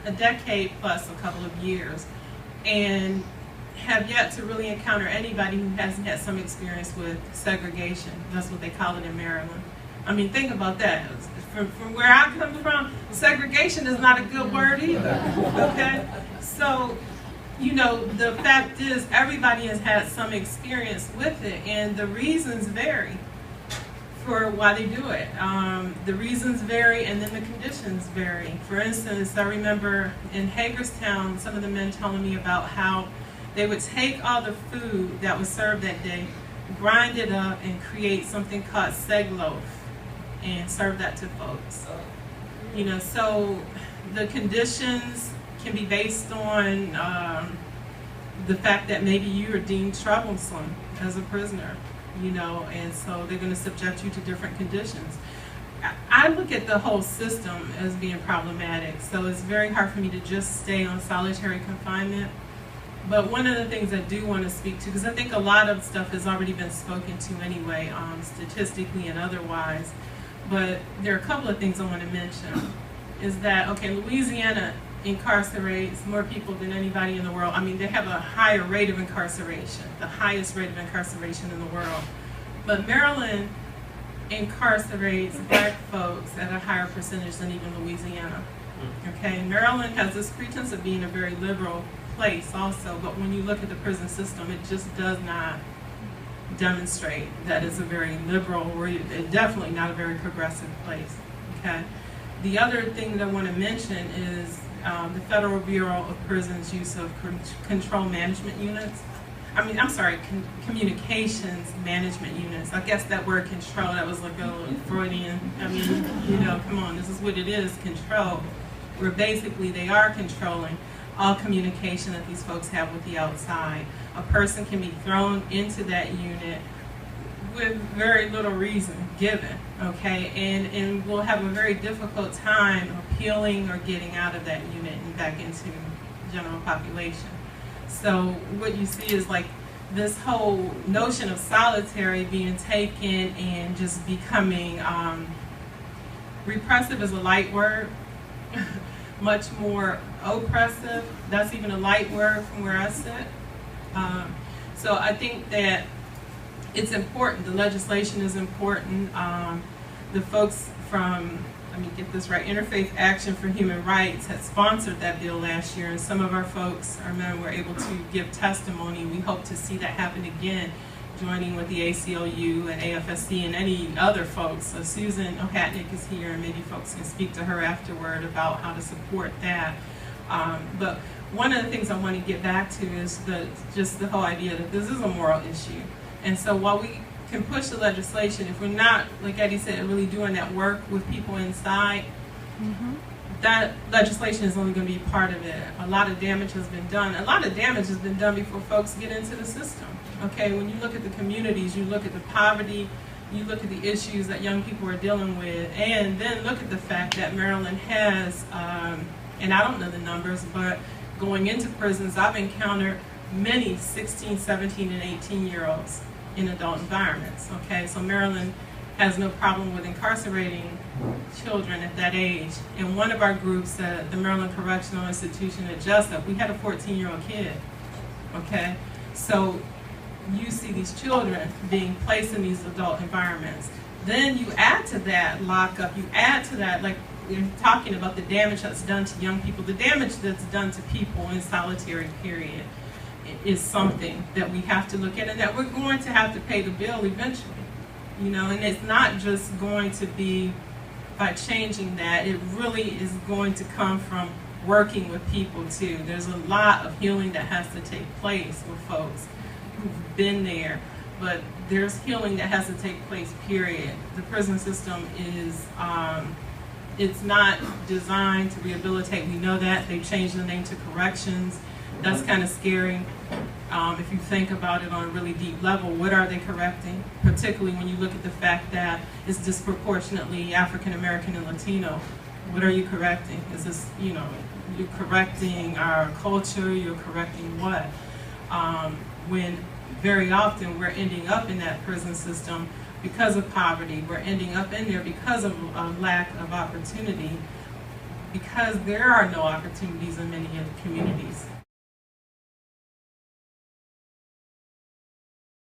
a decade plus a couple of years, and have yet to really encounter anybody who hasn't had some experience with segregation. That's what they call it in Maryland. I mean, think about that. From where I come from, segregation is not a good word either, okay? So, you know, the fact is everybody has had some experience with it, and the reasons vary for why they do it. The reasons vary, and then the conditions vary. For instance, I remember in Hagerstown, some of the men telling me about how they would take all the food that was served that day, grind it up, and create something called seg loaf, and serve that to folks. You know, so the conditions can be based on the fact that maybe you are deemed troublesome as a prisoner, you know, and so they're going to subject you to different conditions. I look at the whole system as being problematic, so it's very hard for me to just stay on solitary confinement. But one of the things I do want to speak to, because I think a lot of stuff has already been spoken to anyway, statistically and otherwise, but there are a couple of things I want to mention, is that, okay, Louisiana incarcerates more people than anybody in the world. I mean, they have a higher rate of incarceration, the highest rate of incarceration in the world. But Maryland incarcerates black folks at a higher percentage than even Louisiana. Okay, Maryland has this pretense of being a very liberal place also, but when you look at the prison system, it just does not demonstrate that it's a very liberal, or definitely not a very progressive place. Okay. The other thing that I want to mention is the Federal Bureau of Prisons' use of control management units. Communications management units. I guess that word control, that was like a Freudian. I mean, you know, come on, this is what it is, control. Where basically they are controlling all communication that these folks have with the outside. A person can be thrown into that unit with very little reason given, okay, and will have a very difficult time appealing or getting out of that unit and back into general population. So what you see is like this whole notion of solitary being taken and just becoming repressive is a light word. Much more oppressive. That's even a light word from where I sit. So I think that it's important. The legislation is important. The folks from, let me get this right, Interfaith Action for Human Rights had sponsored that bill last year, and some of our folks, our men, were able to give testimony. We hope to see that happen again, joining with the ACLU and AFSC and any other folks. So Susan O'Hatnick is here, and maybe folks can speak to her afterward about how to support that. But one of the things I want to get back to is just the whole idea that this is a moral issue. And so while we can push the legislation, if we're not, like Eddie said, really doing that work with people inside, that legislation is only going to be part of it. A lot of damage has been done. A lot of damage has been done before folks get into the system. Okay, when you look at the communities, you look at the poverty, you look at the issues that young people are dealing with, and then look at the fact that Maryland has, and I don't know the numbers, but going into prisons, I've encountered many 16, 17, and 18-year-olds in adult environments. Okay, so Maryland has no problem with incarcerating children at that age. In one of our groups at the Maryland Correctional Institution at Jessup, we had a 14-year-old kid. Okay, so you see these children being placed in these adult environments. Then you add to that lockup, you add to that, like we're talking about the damage that's done to young people, the damage that's done to people in solitary period is something that we have to look at, and that we're going to have to pay the bill eventually. You know, and it's not just going to be by changing that, it really is going to come from working with people too. There's a lot of healing that has to take place with folks who've been there, but there's healing that has to take place, period. The prison system is, it's not designed to rehabilitate. We know that. They've changed the name to corrections. That's kind of scary. If you think about it on a really deep level, what are they correcting? Particularly when you look at the fact that it's disproportionately African American and Latino. What are you correcting? Is this, you know, you're correcting our culture, you're correcting what? When very often we're ending up in that prison system because of poverty, we're ending up in there because of a lack of opportunity. because there are no opportunities in many of the communities.